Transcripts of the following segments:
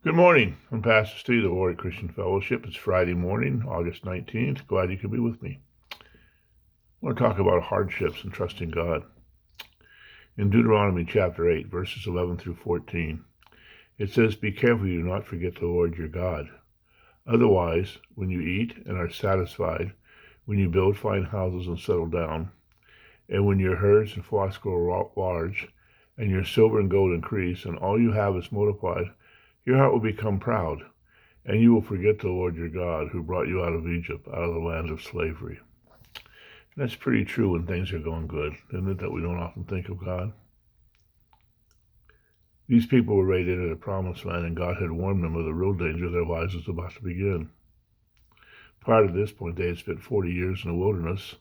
Good morning. I'm Pastor Steve, the Warrior Christian Fellowship. It's Friday morning, August 19th. Glad you could be with me. I want to talk about hardships and trusting God. In Deuteronomy chapter 8, verses 11 through 14, it says, "Be careful you do not forget the Lord your God. Otherwise, when you eat and are satisfied, when you build fine houses and settle down, and when your herds and flocks grow large, and your silver and gold increase, and all you have is multiplied, your heart will become proud, and you will forget the Lord your God who brought you out of Egypt, out of the land of slavery." And that's pretty true when things are going good, isn't it, that we don't often think of God? These people were ready to enter the promised land, and God had warned them of the real danger their lives was about to begin. Prior to this point, they had spent 40 years in the wilderness,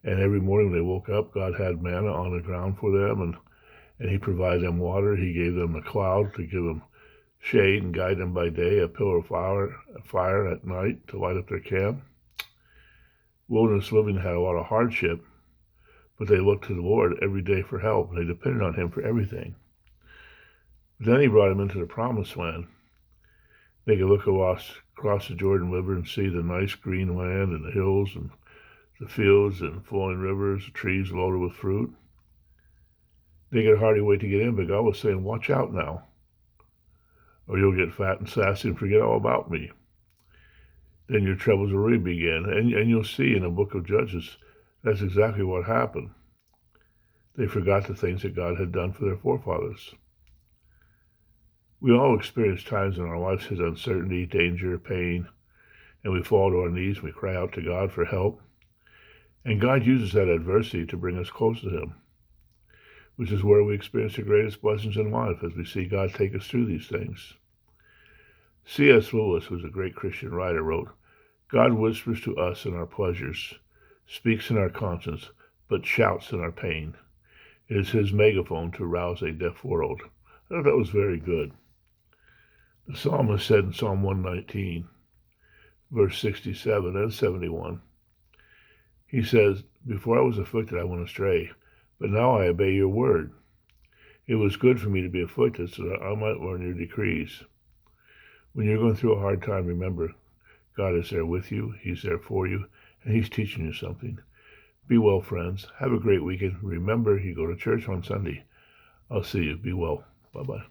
and every morning when they woke up, God had manna on the ground for them, and He provided them water. He gave them a cloud to give them shade and guide them by day, a pillar of fire at night to light up their camp. Wilderness living had a lot of hardship, but they looked to the Lord every day for help. They depended on Him for everything. But then He brought them into the promised land. They could look across the Jordan River and see the nice green land and the hills and the fields and flowing rivers, the trees loaded with fruit. They could hardly wait to get in, but God was saying, "Watch out now, or you'll get fat and sassy and forget all about me. Then your troubles will really begin." And you'll see in the book of Judges, that's exactly what happened. They forgot the things that God had done for their forefathers. We all experience times in our lives of uncertainty, danger, pain, and we fall to our knees and we cry out to God for help. And God uses that adversity to bring us close to Him, which is where we experience the greatest blessings in life as we see God take us through these things. C.S. Lewis, who's a great Christian writer, wrote, "God whispers to us in our pleasures, speaks in our conscience, but shouts in our pain. It is His megaphone to rouse a deaf world." I thought that was very good. The psalmist said in Psalm 119, verse 67 and 71, he says, "Before I was afflicted, I went astray, but now I obey your word. It was good for me to be afflicted so that I might learn your decrees." When you're going through a hard time, remember, God is there with you, He's there for you, and He's teaching you something. Be well, friends. Have a great weekend. Remember, you go to church on Sunday. I'll see you. Be well. Bye-bye.